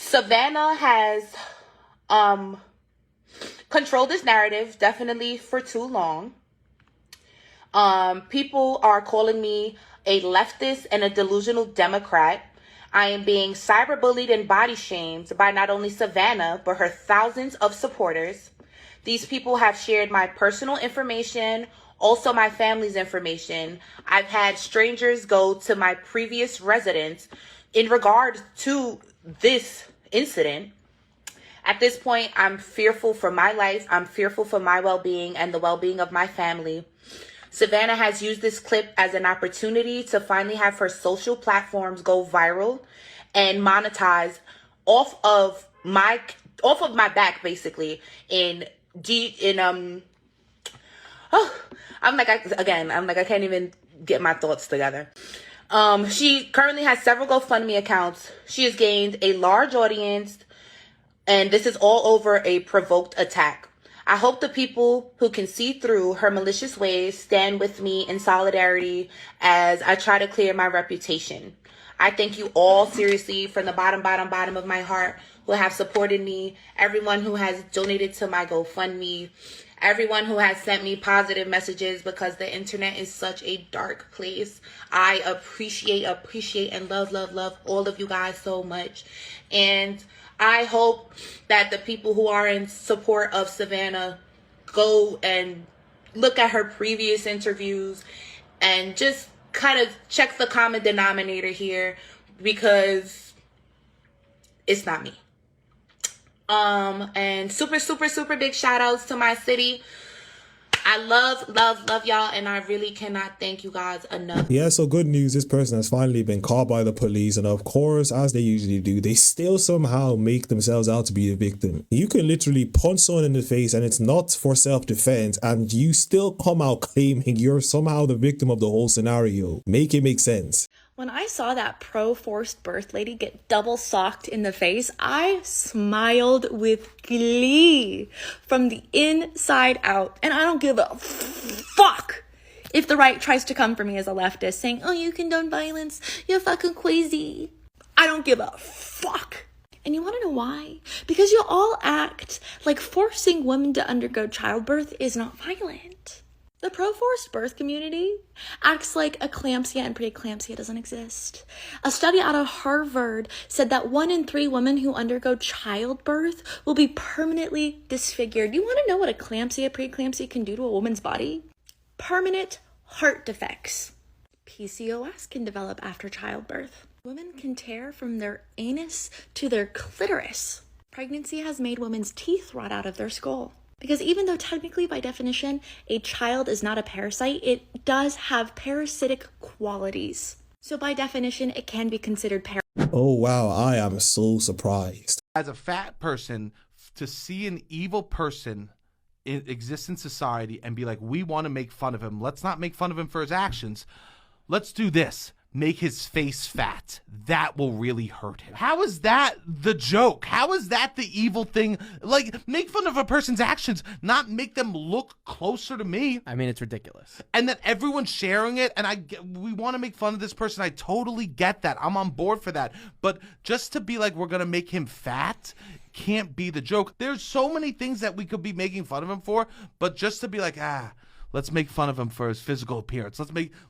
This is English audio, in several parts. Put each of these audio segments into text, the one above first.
Savannah has controlled this narrative definitely for too long. People are calling me a leftist and a delusional Democrat. I am being cyberbullied and body shamed by not only Savannah, but her thousands of supporters. These people have shared my personal information, also my family's information. I've had strangers go to my previous residence in regard to this incident. At this point, I'm fearful for my life. I'm fearful for my well-being and the well-being of my family. Savannah has used this clip as an opportunity to finally have her social platforms go viral and monetize off of my back, basically. I can't even get my thoughts together. She currently has several GoFundMe accounts. She has gained a large audience, and this is all over a provoked attack. I hope the people who can see through her malicious ways stand with me in solidarity as I try to clear my reputation. I thank you all seriously from the bottom of my heart who have supported me, everyone who has donated to my GoFundMe, everyone who has sent me positive messages, because the internet is such a dark place. I appreciate and love all of you guys so much. And I hope that the people who are in support of Savannah go and look at her previous interviews and just kind of check the common denominator here, because it's not me. And super big shout outs to my city. I love y'all, and I really cannot thank you guys enough. Yeah, so good news. This person has finally been caught by the police, and of course, as they usually do, they still somehow make themselves out to be the victim. You can literally punch someone in the face and it's not for self-defense, and you still come out claiming you're somehow the victim of the whole scenario. Make it make sense. When I saw that pro-forced birth lady get double socked in the face, I smiled with glee from the inside out. And I don't give a fuck if the right tries to come for me as a leftist saying, oh, you condone violence, you're fucking crazy. I don't give a fuck. And you want to know why? Because you all act like forcing women to undergo childbirth is not violent. The pro-forced birth community acts like eclampsia and preeclampsia doesn't exist. A study out of Harvard said that 1 in 3 women who undergo childbirth will be permanently disfigured. You want to know what eclampsia, preeclampsia can do to a woman's body? Permanent heart defects. PCOS can develop after childbirth. Women can tear from their anus to their clitoris. Pregnancy has made women's teeth rot out of their skull. Because even though technically by definition a child is not a parasite, it does have parasitic qualities. So by definition it can be considered Oh wow, I am so surprised. As a fat person, to see an evil person exist in society and be like, we want to make fun of him. Let's not make fun of him for his actions. Let's do this. Make his face fat. That will really hurt him. How is that the joke? How is that the evil thing? Like, make fun of a person's actions, not make them look closer to me. I mean, it's ridiculous. And then everyone's sharing it, and we want to make fun of this person. I totally get that. I'm on board for that. But just to be like, we're going to make him fat can't be the joke. There's so many things that we could be making fun of him for, but just to be like, let's make fun of him for his physical appearance.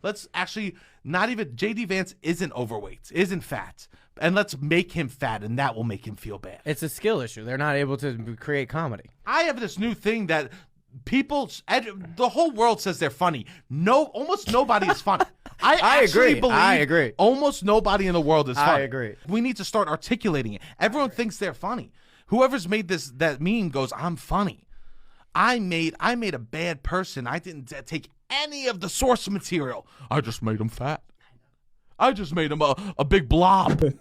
Let's actually not even, JD Vance isn't overweight, isn't fat. And let's make him fat, and that will make him feel bad. It's a skill issue. They're not able to create comedy. I have this new thing that the whole world says they're funny. Almost nobody is funny. I agree. Almost nobody in the world is funny. I agree. We need to start articulating it. Everyone thinks they're funny. Whoever's made that meme goes, I'm funny. I made a bad person. I didn't take any of the source material. I just made him fat. I just made him a big blob.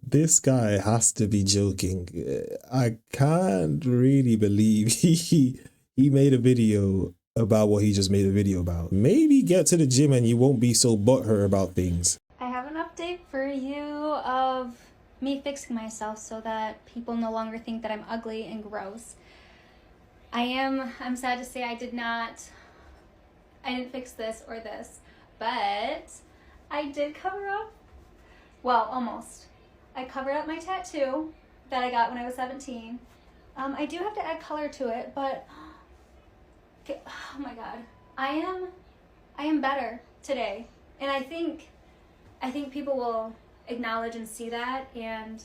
This guy has to be joking. I can't really believe he made a video about what he just made a video about. Maybe get to the gym and you won't be so butthurt about things. I have an update for you of me fixing myself so that people no longer think that I'm ugly and gross. I'm sad to say I didn't fix this or this, but I did cover up Well, almost. I covered up my tattoo that I got when I was 17. I do have to add color to it, but oh my god, I am better today, and I think people will acknowledge and see that and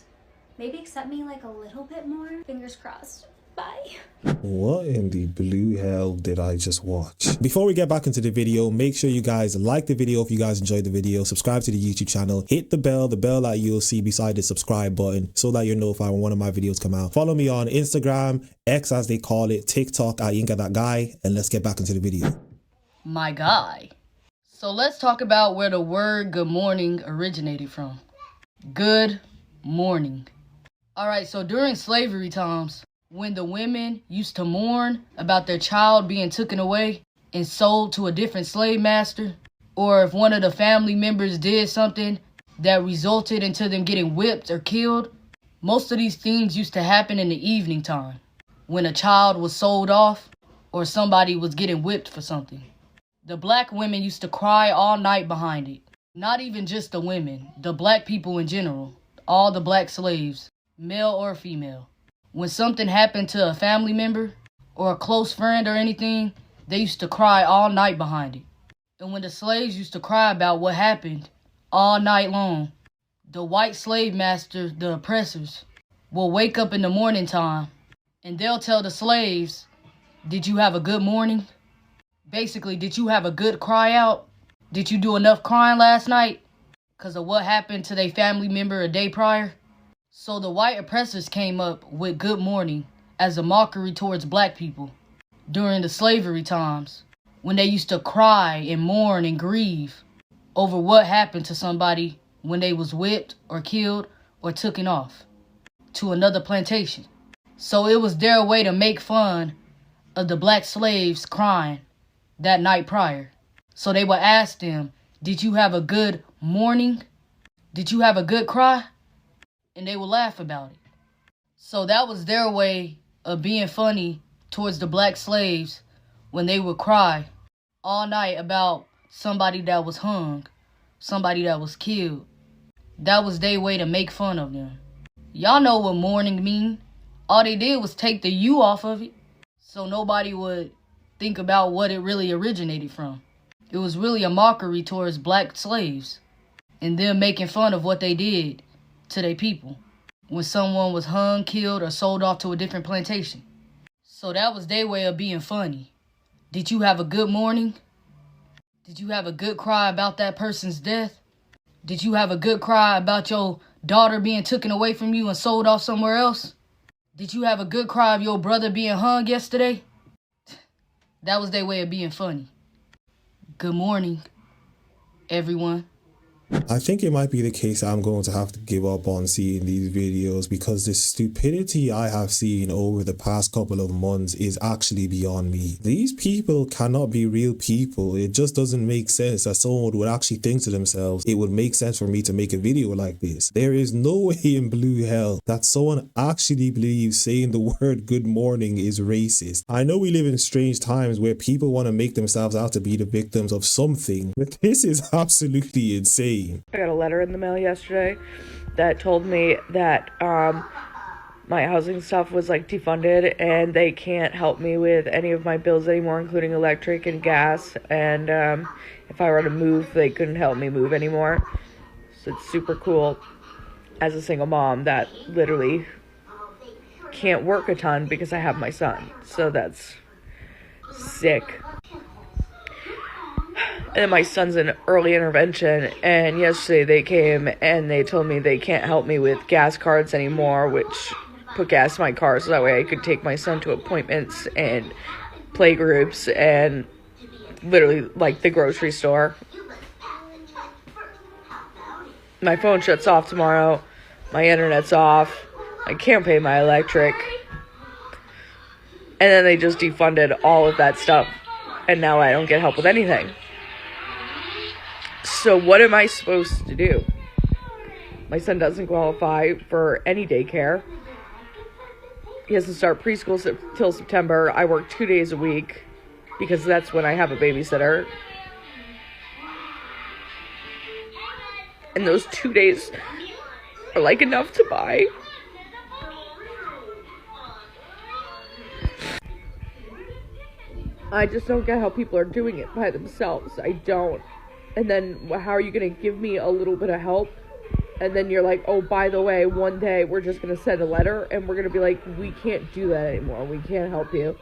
maybe accept me like a little bit more. Fingers crossed. Bye. What in the blue hell did I just watch? Before we get back into the video, make sure you guys like the video if you guys enjoyed the video, subscribe to the YouTube channel, hit the bell that you'll see beside the subscribe button so that you're notified when one of my videos come out. Follow me on Instagram, X as they call it, TikTok at YinkaThatGuy, and let's get back into the video. My guy. So let's talk about where the word good morning originated from. Good morning. Alright, so during slavery times, when the women used to mourn about their child being taken away and sold to a different slave master, or if one of the family members did something that resulted into them getting whipped or killed, most of these things used to happen in the evening time, when a child was sold off or somebody was getting whipped for something. The black women used to cry all night behind it. Not even just the women, the black people in general, all the black slaves, male or female. When something happened to a family member or a close friend or anything, they used to cry all night behind it. And when the slaves used to cry about what happened all night long, the white slave masters, the oppressors, will wake up in the morning time and they'll tell the slaves, did you have a good morning? Basically, did you have a good cry out? Did you do enough crying last night because of what happened to their family member a day prior? So the white oppressors came up with good morning as a mockery towards black people during the slavery times when they used to cry and mourn and grieve over what happened to somebody when they was whipped or killed or taken off to another plantation. So it was their way to make fun of the black slaves crying that night prior. So they would ask them, did you have a good morning? Did you have a good cry? And they would laugh about it. So that was their way of being funny towards the black slaves when they would cry all night about somebody that was hung, somebody that was killed. That was their way to make fun of them. Y'all know what mourning mean. All they did was take the U off of it, so nobody would think about what it really originated from. It was really a mockery towards black slaves and them making fun of what they did to their people when someone was hung, killed, or sold off to a different plantation. So that was their way of being funny. Did you have a good morning? Did you have a good cry about that person's death? Did you have a good cry about your daughter being taken away from you and sold off somewhere else? Did you have a good cry of your brother being hung yesterday? That was their way of being funny. Good morning, everyone. I think it might be the case that I'm going to have to give up on seeing these videos because the stupidity I have seen over the past couple of months is actually beyond me. These people cannot be real people. It just doesn't make sense that someone would actually think to themselves, it would make sense for me to make a video like this. There is no way in blue hell that someone actually believes saying the word good morning is racist. I know we live in strange times where people want to make themselves out to be the victims of something, but this is absolutely insane. I got a letter in the mail yesterday that told me that my housing stuff was like defunded and they can't help me with any of my bills anymore, including electric and gas, and if I were to move they couldn't help me move anymore. So it's super cool as a single mom that literally can't work a ton because I have my son, so that's sick. And then my son's in early intervention, and yesterday they came and they told me they can't help me with gas cards anymore, which put gas in my car so that way I could take my son to appointments and play groups and literally like the grocery store. My phone shuts off tomorrow, my internet's off, I can't pay my electric, and then they just defunded all of that stuff, and now I don't get help with anything. So what am I supposed to do? My son doesn't qualify for any daycare. He doesn't start preschool till September. I work 2 days a week because that's when I have a babysitter. And those 2 days or like enough to buy. I just don't get how people are doing it by themselves. I don't. And then how are you going to give me a little bit of help? And then you're like, oh, by the way, one day we're just going to send a letter and we're going to be like, we can't do that anymore. We can't help you.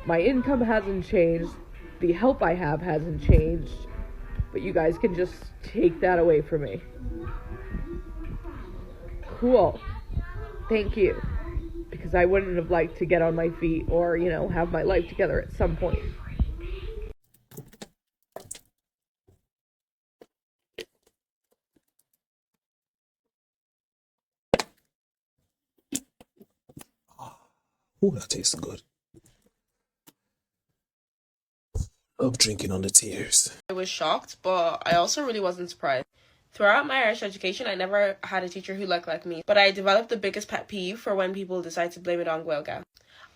My income hasn't changed. The help I have hasn't changed. But you guys can just take that away from me. Cool. Thank you. Because I wouldn't have liked to get on my feet or, you know, have my life together at some point. Oh, that tastes good. Love drinking on the tears. I was shocked, but I also really wasn't surprised. Throughout my Irish education, I never had a teacher who looked like me, but I developed the biggest pet peeve for when people decide to blame it on Gaeilge.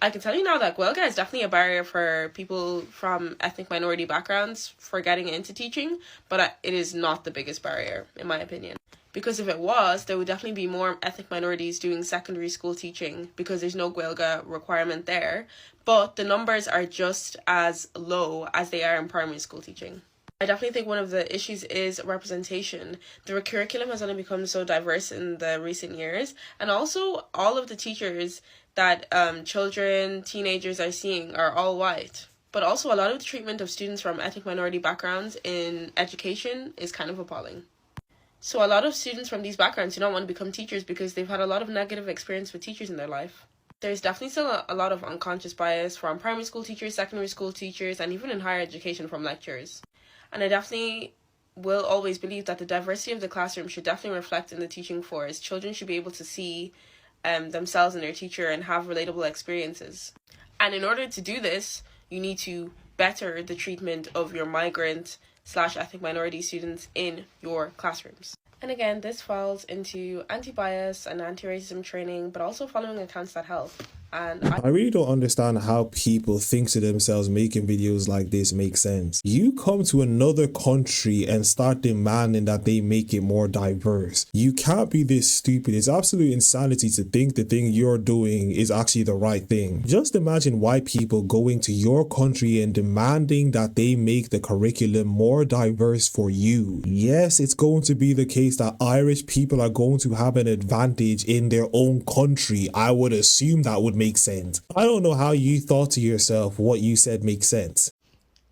I can tell you now that Gaeilge is definitely a barrier for people from ethnic minority backgrounds for getting into teaching, but it is not the biggest barrier, in my opinion. Because if it was, there would definitely be more ethnic minorities doing secondary school teaching because there's no Gaeilge requirement there, but the numbers are just as low as they are in primary school teaching. I definitely think one of the issues is representation. The curriculum has only become so diverse in the recent years, and also all of the teachers that children, teenagers are seeing are all white. But also a lot of the treatment of students from ethnic minority backgrounds in education is kind of appalling. So a lot of students from these backgrounds do not want to become teachers because they've had a lot of negative experience with teachers in their life. There's definitely still a lot of unconscious bias from primary school teachers, secondary school teachers, and even in higher education from lecturers. And I definitely will always believe that the diversity of the classroom should definitely reflect in the teaching force. Children should be able to see themselves in their teacher and have relatable experiences. And in order to do this, you need to better the treatment of your migrant/ethnic minority students in your classrooms. And again, this falls into anti-bias and anti-racism training, but also following accounts that help. And I really don't understand how people think to themselves making videos like this make sense. You come to another country and start demanding that they make it more diverse. You can't be this stupid. It's absolute insanity to think the thing you're doing is actually the right thing. Just imagine white people going to your country and demanding that they make the curriculum more diverse for you. Yes, it's going to be the case that Irish people are going to have an advantage in their own country. I would assume that would make sense. I don't know how you thought to yourself what you said makes sense.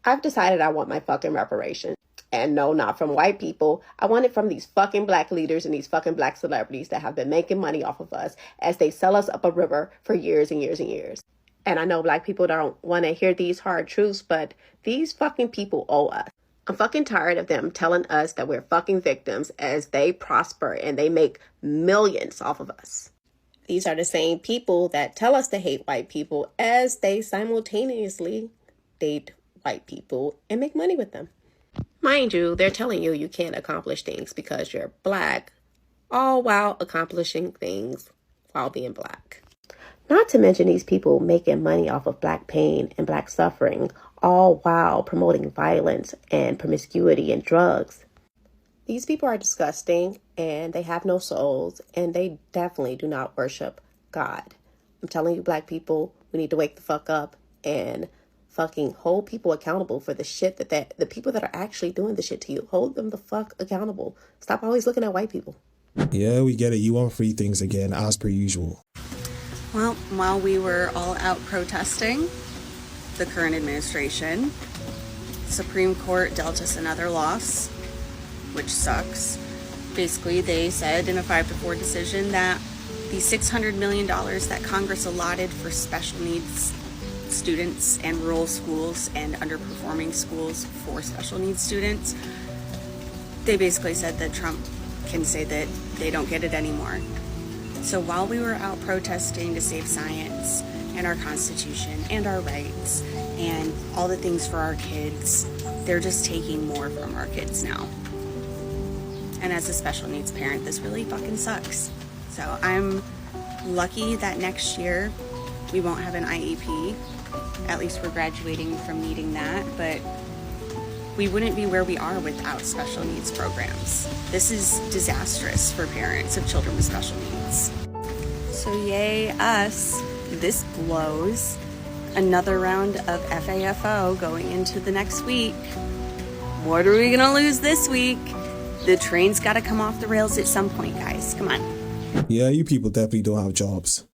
I've decided I want my fucking reparations. And no, not from white people. I want it from these fucking black leaders and these fucking black celebrities that have been making money off of us as they sell us up a river for years and years and years. And I know black people don't want to hear these hard truths, but these fucking people owe us. I'm fucking tired of them telling us that we're fucking victims as they prosper and they make millions off of us. These are the same people that tell us to hate white people as they simultaneously date white people and make money with them. Mind you, they're telling you you can't accomplish things because you're black, all while accomplishing things while being black. Not to mention these people making money off of black pain and black suffering, all while promoting violence and promiscuity and drugs. These people are disgusting and they have no souls and they definitely do not worship God. I'm telling you, black people, we need to wake the fuck up and fucking hold people accountable for the shit that the people that are actually doing the shit to you. Hold them the fuck accountable. Stop always looking at white people. Yeah, we get it. You want free things again, as per usual. Well, while we were all out protesting the current administration, Supreme Court dealt us another loss, which sucks. Basically, they said in a 5-4 decision that the $600 million that Congress allotted for special needs students and rural schools and underperforming schools for special needs students, they basically said that Trump can say that they don't get it anymore. So while we were out protesting to save science and our Constitution and our rights and all the things for our kids, they're just taking more from our kids now. And as a special needs parent, this really fucking sucks. So I'm lucky that next year we won't have an IEP. At least we're graduating from needing that, but We wouldn't be where we are without special needs programs. This is disastrous for parents of children with special needs. So yay us, this blows. Another round of FAFO going into the next week. What are we gonna lose this week? The train's gotta come off the rails at some point, guys. Come on. Yeah, you people definitely don't have jobs.